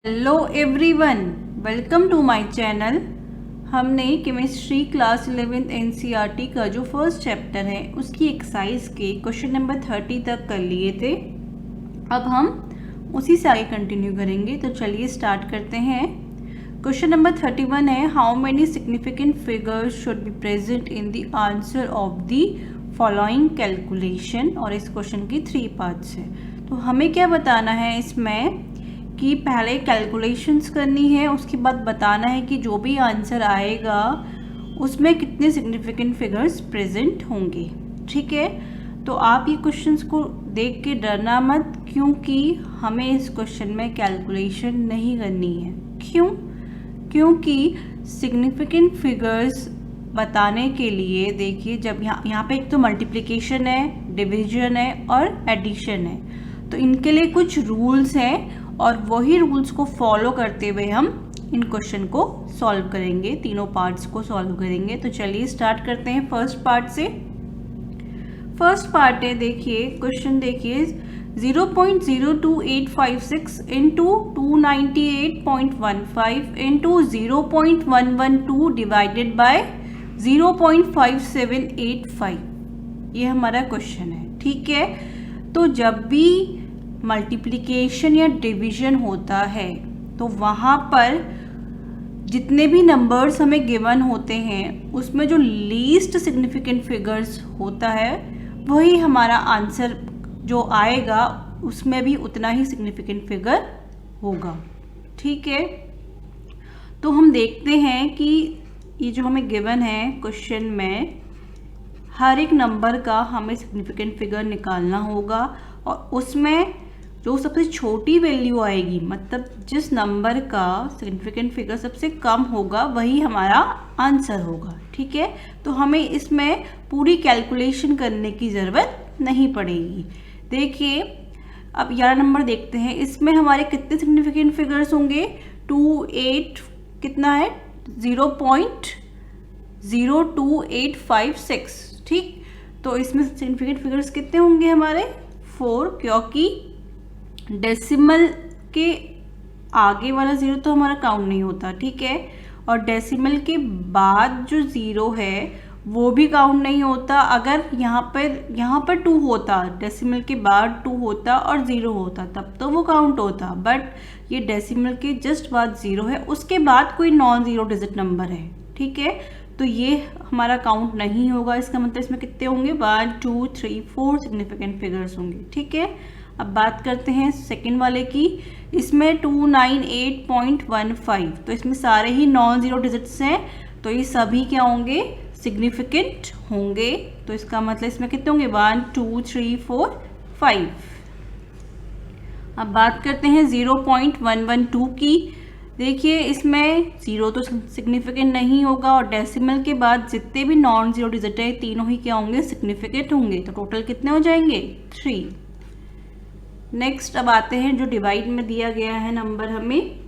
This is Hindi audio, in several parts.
Hello everyone, welcome to my channel. हमने केमिस्ट्री क्लास 11 एनसीईआरटी का जो फर्स्ट चैप्टर है उसकी एक्सरसाइज के क्वेश्चन नंबर 30 तक कर लिए थे। अब हम उसी से आगे कंटिन्यू करेंगे, तो चलिए स्टार्ट करते हैं। क्वेश्चन नंबर 31 है, how many significant figures should be present in the answer of the following calculation. और इस क्वेश्चन की 3 पार्ट्स है। तो हमें क्या बताना है इसमें कि पहले कैलकुलेशंस करनी है, उसके बाद बताना है कि जो भी आंसर आएगा उसमें कितने सिग्निफिकेंट फिगर्स प्रेजेंट होंगे। ठीक है, तो आप ये क्वेश्चंस को देख के डरना मत, क्योंकि हमें इस क्वेश्चन में कैलकुलेशन नहीं करनी है। क्योंकि सिग्निफिकेंट फिगर्स बताने के लिए देखिए, जब यहाँ पे एक तो मल्टीप्लिकेशन है, डिवीजन है और एडिशन है, तो इनके लिए कुछ रूल्स हैं और वही रूल्स को फॉलो करते हुए हम इन क्वेश्चन को सॉल्व करेंगे, तीनों पार्ट्स को सॉल्व करेंगे। तो चलिए स्टार्ट करते हैं फर्स्ट पार्ट से। फर्स्ट पार्ट है, देखिए क्वेश्चन देखिए, 0.02856 इंटू 298.15 इंटू 0.112 डिवाइडेड बाय 0.5785, ये हमारा क्वेश्चन है। ठीक है, तो जब भी मल्टीप्लिकेशन या डिवीजन होता है तो वहाँ पर जितने भी नंबर्स हमें गिवन होते हैं उसमें जो लीस्ट सिग्निफिकेंट फिगर्स होता है वही हमारा आंसर जो आएगा उसमें भी उतना ही सिग्निफिकेंट फिगर होगा। ठीक है, तो हम देखते हैं कि ये जो हमें गिवन है क्वेश्चन में, हर एक नंबर का हमें सिग्निफिकेंट फिगर निकालना होगा और उसमें जो सबसे छोटी वैल्यू आएगी, मतलब जिस नंबर का सिग्निफिकेंट फिगर सबसे कम होगा वही हमारा आंसर होगा। ठीक है, तो हमें इसमें पूरी कैलकुलेशन करने की ज़रूरत नहीं पड़ेगी। देखिए अब 11 नंबर देखते हैं, इसमें हमारे कितने सिग्निफिकेंट फिगर्स होंगे, 28 कितना है 0.02856। ठीक, तो इसमें सिग्निफिकेंट फिगर्स कितने होंगे हमारे 4, क्योंकि डेसिमल के आगे वाला ज़ीरो तो हमारा काउंट नहीं होता। ठीक है, और डेसिमल के बाद जो ज़ीरो है वो भी काउंट नहीं होता। अगर यहाँ पर 2 होता, डेसिमल के बाद 2 होता और 0 होता तब तो वो काउंट होता, बट ये डेसिमल के जस्ट बाद 0 है, उसके बाद कोई नॉन ज़ीरो डिजिट नंबर है। ठीक है, तो ये हमारा काउंट नहीं होगा। इसका मतलब इसमें कितने होंगे, 1 2 3 4 सिग्निफिकेंट फिगर्स होंगे। ठीक है, अब बात करते हैं सेकंड वाले की, इसमें 298.15, तो इसमें सारे ही नॉन ज़ीरो डिजिट्स हैं, तो ये सभी क्या होंगे, सिग्निफिकेंट होंगे। तो इसका मतलब इसमें कितने होंगे, 1 2 3 4 5। अब बात करते हैं 0.112 की। देखिए इसमें 0 तो सिग्निफिकेंट नहीं होगा और डेसिमल के बाद जितने भी नॉन ज़ीरो डिजिट है तीनों ही क्या होंगे, सिग्निफिकेंट होंगे। तो टोटल कितने हो जाएंगे, 3। नेक्स्ट अब आते हैं जो डिवाइड में दिया गया है नंबर हमें,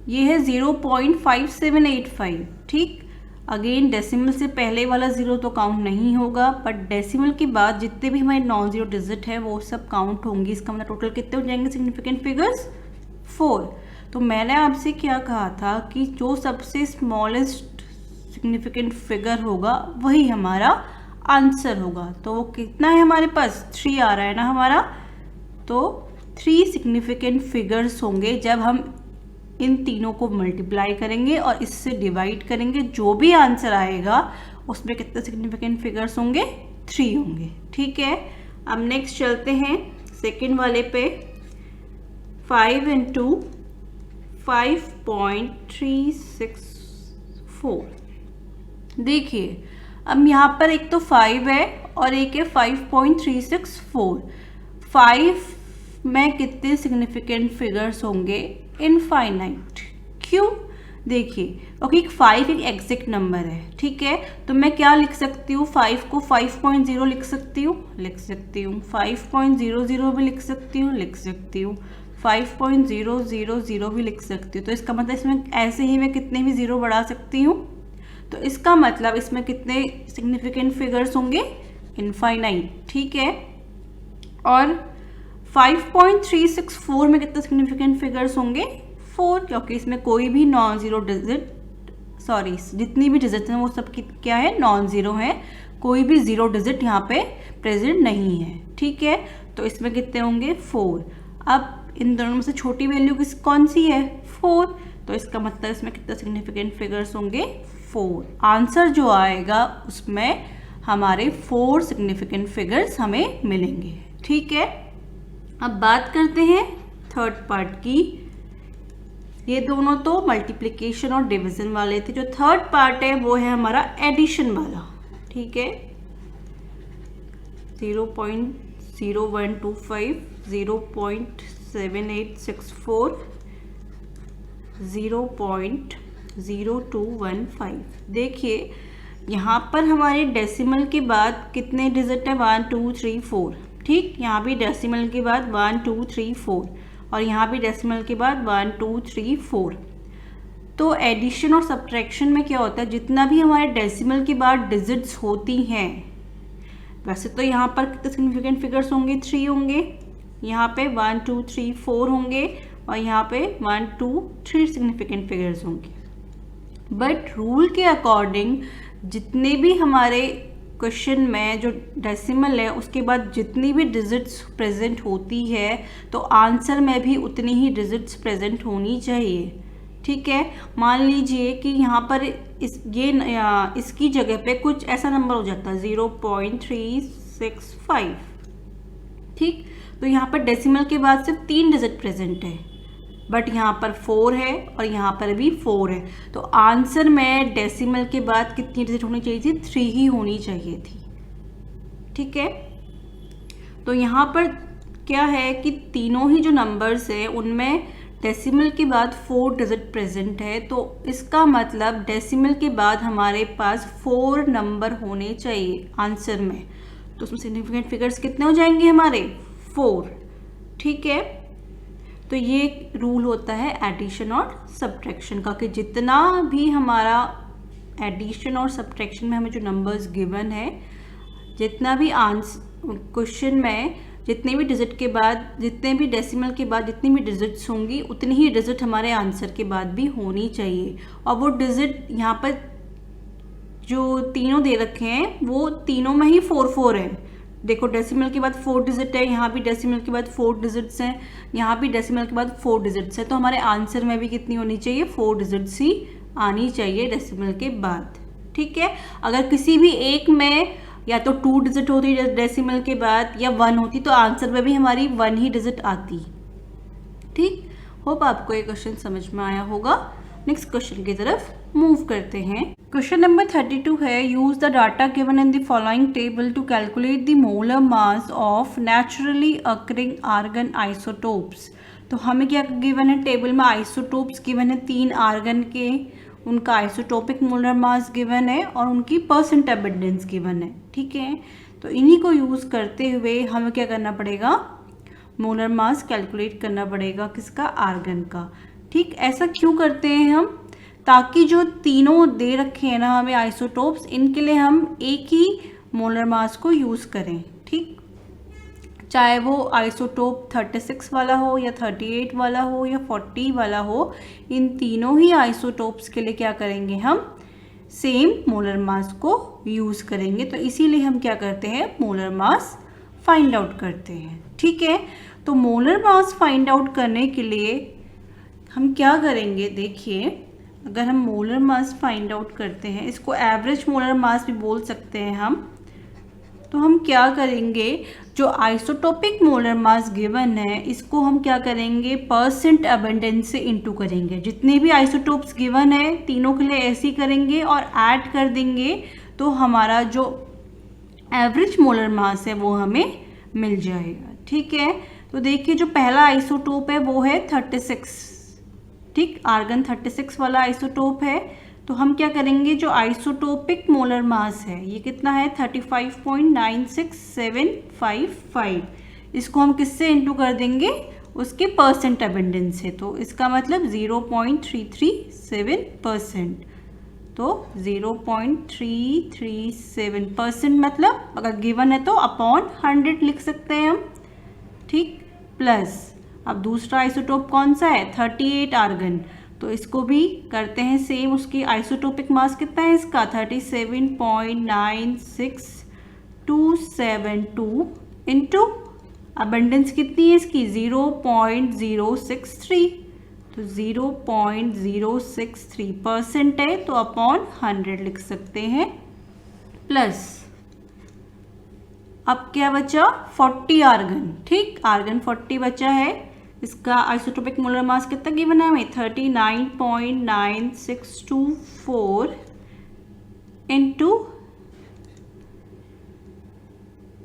ये है 0.5785। ठीक, अगेन डेसिमल से पहले वाला 0 तो काउंट नहीं होगा, बट डेसिमल के बाद जितने भी हमारे नॉन ज़ीरो डिजिट है वो सब काउंट होंगे। इसका मतलब टोटल कितने हो जाएंगे सिग्निफिकेंट फिगर्स, 4। तो मैंने आपसे क्या कहा था कि जो सबसे स्मॉलेस्ट सिग्निफिकेंट फिगर होगा वही हमारा आंसर होगा। तो वो कितना है हमारे पास, 3 आ रहा है ना हमारा, तो 3 सिग्निफिकेंट फिगर्स होंगे जब हम इन तीनों को मल्टीप्लाई करेंगे और इससे डिवाइड करेंगे। जो भी आंसर आएगा उसमें कितने सिग्निफिकेंट फिगर्स होंगे, 3 होंगे। ठीक है, अब नेक्स्ट चलते हैं सेकेंड वाले पे, 5 इंटू 5.364। देखिए अब यहाँ पर एक तो 5 है और एक है 5.364। 5 में कितने सिग्निफिकेंट फिगर्स होंगे, इनफाइनाइट। क्यों, देखिए क्योंकि 5 एक एग्जैक्ट नंबर है। ठीक है, तो मैं क्या लिख सकती हूँ, 5 को 5.0 लिख सकती हूँ, 5.00 भी लिख सकती हूँ, 5.000 भी लिख सकती हूँ। तो इसका मतलब इसमें ऐसे ही मैं कितने भी ज़ीरो बढ़ा सकती हूँ। तो इसका मतलब इसमें कितने सिग्निफिकेंट फिगर्स होंगे, इनफाइनाइट। ठीक है, और 5.364 में कितने सिग्निफिकेंट फिगर्स होंगे? 4, क्योंकि इसमें कोई भी नॉन ज़ीरो डिजिट, सॉरी जितनी भी डिजिट हैं वो सब क्या है? नॉन ज़ीरो है, कोई भी ज़ीरो डिजिट यहाँ पे प्रेजेंट नहीं है। ठीक है, तो इसमें कितने होंगे? 4। अब इन दोनों में से छोटी वैल्यू कौन सी है? 4, तो इसका मतलब इसमें कितने सिग्निफिकेंट फिगर्स होंगे? 4। आंसर जो आएगा उसमें हमारे 4 सिग्निफिकेंट फिगर्स हमें मिलेंगे। ठीक है, अब बात करते हैं थर्ड पार्ट की। ये दोनों तो मल्टीप्लिकेशन और डिवीजन वाले थे, जो थर्ड पार्ट है वो है हमारा एडिशन वाला। ठीक है, 0.0125, 0.7864, 0.0215। देखिए यहाँ पर हमारे डेसिमल के बाद कितने डिजिट है? 1 2 3 4। ठीक, यहाँ भी डेसिमल के बाद 1 2 3 4 और यहाँ भी डेसिमल के बाद 1 2 3 4। तो एडिशन और सब्ट्रैक्शन में क्या होता है? जितना भी हमारे डेसिमल के बाद डिजिट्स होती हैं, वैसे तो यहाँ पर कितने सिग्निफिकेंट फिगर्स होंगे? 3 होंगे, यहाँ पे 1 2 3 4 होंगे और यहाँ पे 1 2 3 सिग्निफिकेंट फिगर्स होंगे। बट रूल के अकॉर्डिंग जितने भी हमारे क्वेश्चन में जो डेसिमल है उसके बाद जितनी भी डिजिट्स प्रेजेंट होती है, तो आंसर में भी उतनी ही डिजिट्स प्रेजेंट होनी चाहिए। ठीक है, मान लीजिए कि यहाँ पर इसकी जगह पे कुछ ऐसा नंबर हो जाता है 0.365। ठीक, तो यहाँ पर डेसिमल के बाद सिर्फ 3 डिजिट प्रेजेंट है, बट यहाँ पर 4 है और यहाँ पर भी 4 है, तो आंसर में डेसिमल के बाद कितनी डिजिट होनी चाहिए थी? 3 ही होनी चाहिए थी। ठीक है, तो यहाँ पर क्या है कि तीनों ही जो नंबर्स हैं उनमें डेसिमल के बाद 4 डिजिट प्रेजेंट है, तो इसका मतलब डेसिमल के बाद हमारे पास 4 नंबर होने चाहिए आंसर में। तो उसमें सिग्निफिकेंट फिगर्स कितने हो जाएंगे हमारे? 4। ठीक है, तो ये रूल होता है एडिशन और सब्ट्रैक्शन का, कि जितना भी हमारा एडिशन और सब्ट्रैक्शन में हमें जो नंबर्स गिवन है, जितना भी क्वेश्चन में जितने भी डिजिट के बाद, जितने भी डेसिमल के बाद जितनी भी डिजिट्स होंगी, उतनी ही डिजिट हमारे आंसर के बाद भी होनी चाहिए। और वो डिजिट यहाँ पर जो तीनों दे रखे हैं वो तीनों में ही 4 4 है। देखो डेसिमल के बाद 4 डिजिट है, यहाँ भी डेसिमल के बाद 4 डिजिट्स हैं, यहाँ भी डेसिमल के बाद 4 डिजिट्स हैं, तो हमारे आंसर में भी कितनी होनी चाहिए? 4 डिजिट्स ही आनी चाहिए डेसिमल के बाद। ठीक है, अगर किसी भी एक में या तो 2 डिजिट होती डेसिमल के बाद या 1 होती, तो आंसर में भी हमारी 1 ही डिजिट आती। ठीक, होप आपको ये क्वेश्चन समझ में आया होगा। नेक्स्ट क्वेश्चन की तरफ मूव करते हैं। क्वेश्चन नंबर 32 है, use the data given in the following table to calculate the molar mass of naturally occurring argon isotopes. तो हमें क्या गिवन है? टेबल में आइसोटोप्स गिवन है, 3 आर्गन के, उनका आइसोटोपिक मोलर मास गिवन है और उनकी परसेंट अबंडेंस गिवन है। ठीक है, तो इन्हीं को यूज़ करते हुए हमें क्या करना पड़ेगा? मोलर मास कैलकुलेट करना पड़ेगा, किसका? आर्गन का। ठीक, ऐसा क्यों करते हैं हम? ताकि जो तीनों दे रखे हैं ना हमें आइसोटोप्स, इनके लिए हम एक ही मोलर मास को यूज़ करें। ठीक, चाहे वो आइसोटोप 36 वाला हो या 38 वाला हो या 40 वाला हो, इन तीनों ही आइसोटोप्स के लिए क्या करेंगे? हम सेम मोलर मास को यूज़ करेंगे। तो इसीलिए हम क्या करते हैं? मोलर मास फाइंड आउट करते हैं। ठीक है, तो मोलर मास फाइंड आउट करने के लिए हम क्या करेंगे? देखिए, अगर हम मोलर मास फाइंड आउट करते हैं, इसको एवरेज मोलर मास भी बोल सकते हैं हम, तो हम क्या करेंगे? जो आइसोटोपिक मोलर मास गिवन है, इसको हम क्या करेंगे? परसेंट अबंडेंस से इनटू करेंगे। जितने भी आइसोटोप्स गिवन है तीनों के लिए ऐसे ही करेंगे और ऐड कर देंगे, तो हमारा जो एवरेज मोलर मास है वो हमें मिल जाएगा। ठीक है, तो देखिए जो पहला आइसोटोप है वो है 36। ठीक, आर्गन 36 वाला आइसोटोप है। तो हम क्या करेंगे? जो आइसोटोपिक मोलर मास है ये कितना है? 35.96755। इसको हम किससे इनटू कर देंगे? उसके परसेंट अबंडेंस से। तो इसका मतलब 0.337%। तो 0.337% मतलब अगर गिवन है तो अपॉन 100 लिख सकते हैं हम। ठीक, प्लस अब दूसरा आइसोटोप कौन सा है 38 आर्गन, तो इसको भी करते हैं सेम, उसकी आइसोटोपिक मास कितना है इसका 37.96272 इनटू अबंडेंस कितनी है इसकी 0.063, तो 0.063% है तो अपॉन 100 लिख सकते हैं, प्लस अब क्या बचा 40 आर्गन, ठीक आर्गन 40 बचा है, इसका आइसोटोपिक मोलर मास कितना गिवन है हमें 39.9624 इनटू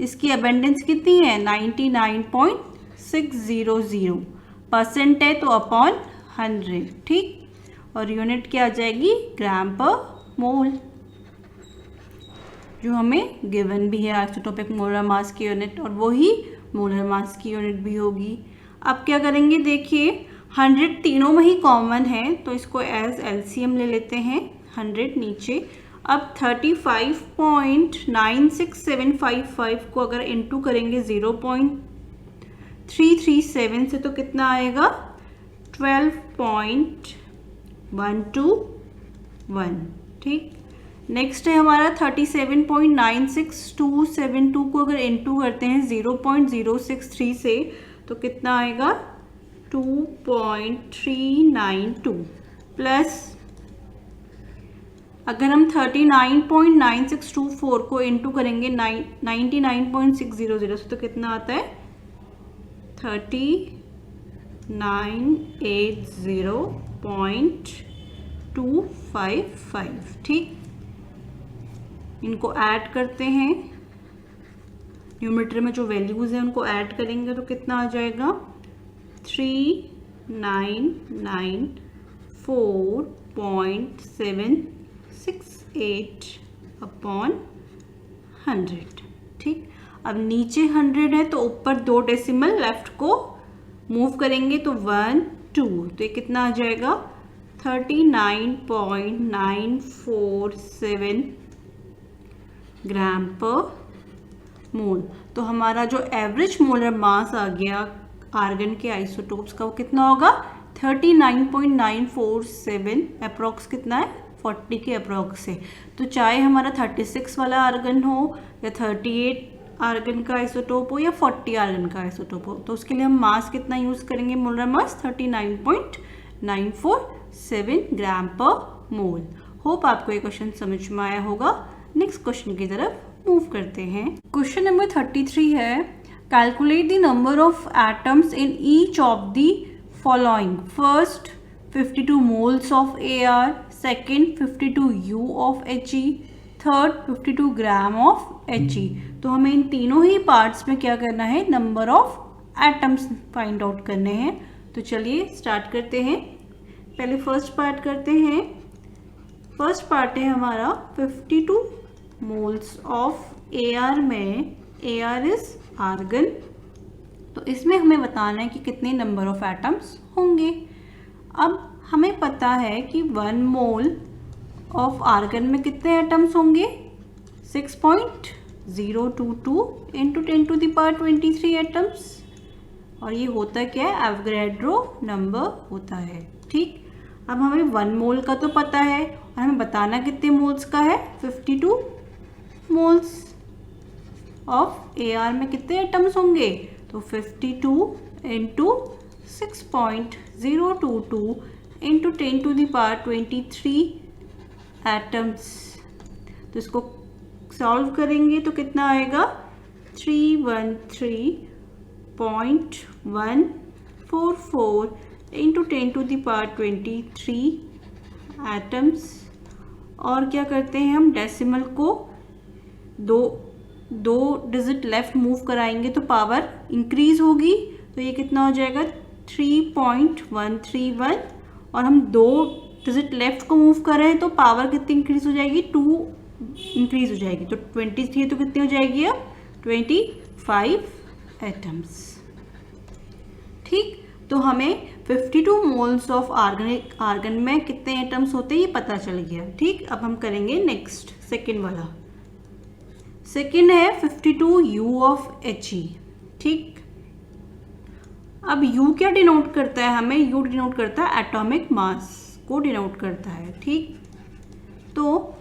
इसकी अबेंडेंस कितनी है 99.600% है तो अपॉन 100, ठीक, और यूनिट क्या आ जाएगी ग्राम पर मोल, जो हमें गिवन भी है आइसोटोपिक मोलर मास की यूनिट, और वही मोलर मास की यूनिट भी होगी। अब क्या करेंगे देखिए 100 तीनों में ही कॉमन है तो इसको एज एलसीएम ले लेते हैं 100 नीचे। अब 35.96755 को अगर इनटू करेंगे 0.337 से तो कितना आएगा 12.121, ठीक। नेक्स्ट है हमारा 37.96272 को अगर इनटू करते हैं 0.063 से तो कितना आएगा 2.392, प्लस अगर हम 39.9624 को इनटू करेंगे 99.600 से तो कितना आता है 3980.255, ठीक। इनको ऐड करते हैं, न्यूमरेटर में जो वैल्यूज़ हैं उनको ऐड करेंगे तो कितना आ जाएगा 3994.768 अपॉन 100, ठीक। अब नीचे 100 है तो ऊपर 2 डेसिमल लेफ्ट को मूव करेंगे तो 1 2, तो ये कितना आ जाएगा 39.947 ग्राम पर मोल। तो हमारा जो एवरेज मोलर मास आ गया आर्गन के आइसोटोप्स का वो कितना होगा 39.947, अप्रॉक्स कितना है 40 के अप्रॉक्स है। तो चाहे हमारा 36 वाला आर्गन हो या 38 आर्गन का आइसोटोप हो या 40 आर्गन का आइसोटोप हो, तो उसके लिए हम मास कितना यूज़ करेंगे मोलर मास 39.947 ग्राम पर मोल। होप आपको ये क्वेश्चन समझ में आया होगा। नेक्स्ट क्वेश्चन की तरफ मूव करते हैं। क्वेश्चन नंबर 33 है, calculate the number of atoms in each of the following, first 52 moles of AR, second 52 U of He, third 52 gram of He। तो हमें इन तीनों ही पार्ट्स में क्या करना है number of atoms find out करने हैं। तो चलिए स्टार्ट करते हैं, पहले फर्स्ट पार्ट करते हैं। फर्स्ट पार्ट है हमारा 52 मोल्स ऑफ AR में, AR इज आर्गन, तो इसमें हमें बताना है कि कितने नंबर ऑफ एटम्स होंगे। अब हमें पता है कि 1 मोल ऑफ आर्गन में कितने एटम्स होंगे 6.022 इंटू 10⁻23 एटम्स, और ये होता क्या है एवोगैड्रो नंबर होता है, ठीक। अब हमें 1 मोल का तो पता है और हमें बताना कितने मोल्स का है 52 मोल्स ऑफ AR में कितने एटम्स होंगे, तो 52 इंटू 6.022 इंटू 10⁻23 एटम्स। तो इसको सॉल्व करेंगे तो कितना आएगा 313.144 इंटू 10⁻23 एटम्स। और क्या करते हैं हम डेसिमल को दो डिजिट लेफ्ट मूव कराएंगे तो पावर इंक्रीज होगी, तो ये कितना हो जाएगा 3.131, और हम 2 डिजिट लेफ्ट को मूव कर रहे हैं तो पावर कितनी इंक्रीज हो जाएगी 2 इंक्रीज हो जाएगी, तो 23 तो कितनी हो जाएगी अब 25 एटम्स, ठीक। तो हमें 52 मोल्स ऑफ आर्गन में कितने एटम्स होते हैं ये पता चल गया, ठीक। अब हम करेंगे नेक्स्ट सेकेंड वाला। सेकेंड है 52 U ऑफ He, ठीक। अब U क्या डिनोट करता है हमें? U डिनोट करता है एटॉमिक मास को डिनोट करता है, ठीक। तो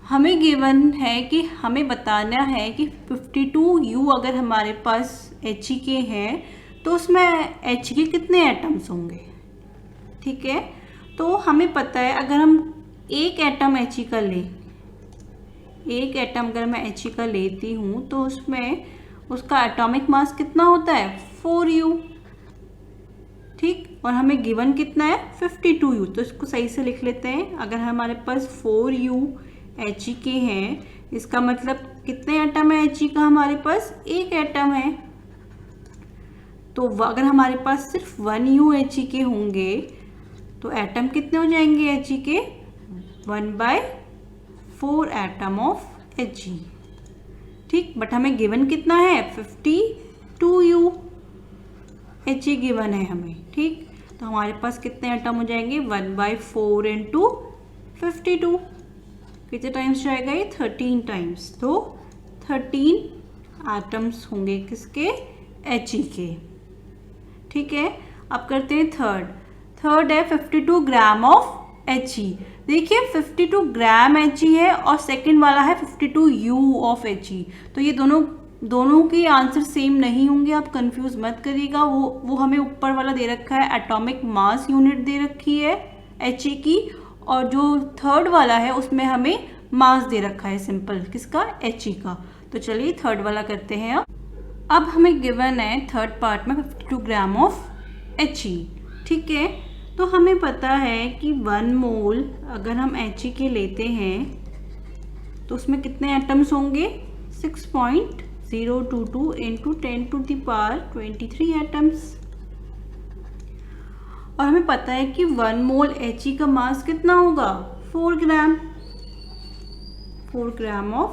हमें गिवन है कि हमें बताना है कि 52U अगर हमारे पास He के हैं तो उसमें H के कितने एटम्स होंगे, ठीक है। तो हमें पता है अगर हम एक एटम He का लें, एक एटम अगर मैं He का लेती हूँ तो उसमें उसका एटॉमिक मास कितना होता है? 4U, ठीक। और हमें गिवन कितना है? 52U। तो इसको सही से लिख लेते हैं। अगर हमारे पास 4U He के हैं, इसका मतलब कितने एटम है He का? हमारे पास एक एटम है। तो अगर हमारे पास सिर्फ 1U He के होंगे तो एटम कितने हो जाएंगे He के? 1/4 एटम ऑफ He, ठीक। बट हमें गिवन कितना है? 52U He गिवन है हमें, ठीक। तो हमारे पास कितने एटम हो जाएंगे? 1/4 इंटू 52, कितने टाइम्स जाएगा ये? 13 टाइम्स। तो 13 एटम्स होंगे किसके? He के, ठीक है। अब करते हैं थर्ड है 52 ग्राम ऑफ He। देखिए 52 ग्राम He है और सेकंड वाला है 52U ऑफ He। तो ये दोनों के आंसर सेम नहीं होंगे, आप कंफ्यूज मत करिएगा। वो हमें ऊपर वाला दे रखा है, एटॉमिक मास यूनिट दे रखी है He की, और जो थर्ड वाला है उसमें हमें मास दे रखा है सिंपल, किसका? He का। तो चलिए थर्ड वाला करते हैं। अब हमें गिवन है थर्ड पार्ट में 52 ग्राम ऑफ He, ठीक है। तो हमें पता है कि 1 मोल अगर हम He के लेते हैं तो उसमें कितने एटम्स होंगे? 6.022 into 10 to the power 23 atoms. और हमें पता है कि 1 मोल He का मास कितना होगा? 4 ग्राम। 4 ग्राम ऑफ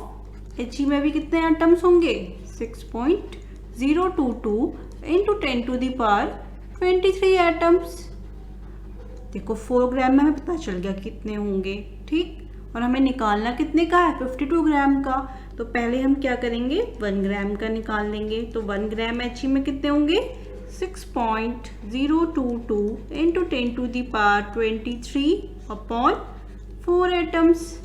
He में भी कितने एटम्स होंगे? 6.022 into 10 to the power 23 atoms. देखो 4 ग्राम में हमें पता चल गया कितने होंगे, ठीक। और हमें निकालना कितने का है? 52 ग्राम का। तो पहले हम क्या करेंगे? 1 ग्राम का निकाल लेंगे। तो 1 ग्राम He में कितने होंगे? 6.022 into 10 to the power 23 upon 4 atoms.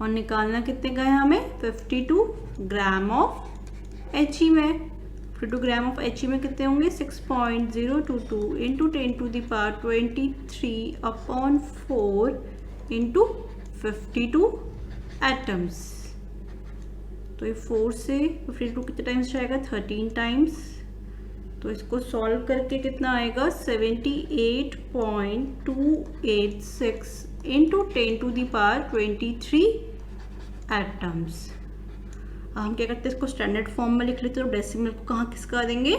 और निकालना कितने का है हमें? 52 ग्राम ऑफ He में। 52 ग्राम ऑफ He में कितने होंगे? 6.022 into 10 to the power 23 upon 4 into 52 atoms. तो ये 4 से 52 कितने टाइम्स जाएगा? 13 टाइम्स। तो इसको सॉल्व करके कितना आएगा? 78.286 into 10 to the power 23 atoms. हम क्या करते हैं? इसको स्टैंडर्ड फॉर्म में लिख लेते हैं। तो डेसिमल को कहाँ खिसका देंगे?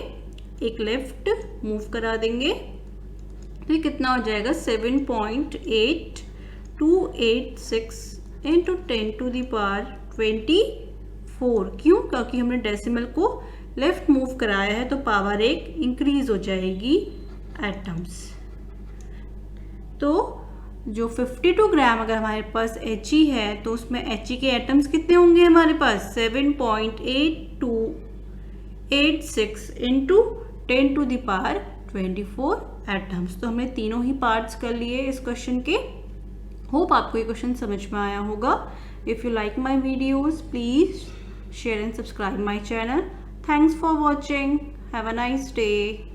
एक लेफ्ट मूव करा देंगे। तो ये कितना हो जाएगा? 7.8286 इंटू 10 टू द पावर 24। क्यों? क्योंकि हमने डेसिमल को लेफ्ट मूव कराया है तो पावर एक इंक्रीज हो जाएगी एटम्स। तो जो 52 ग्राम अगर हमारे पास He है तो उसमें He के एटम्स कितने होंगे हमारे पास? 7.8286 into 10 to the power 24 atoms. तो हमने तीनों ही पार्ट्स कर लिए इस क्वेश्चन के। होप आपको ये क्वेश्चन समझ में आया होगा। If you like my videos please share and subscribe my channel. Thanks for watching. Have a nice day.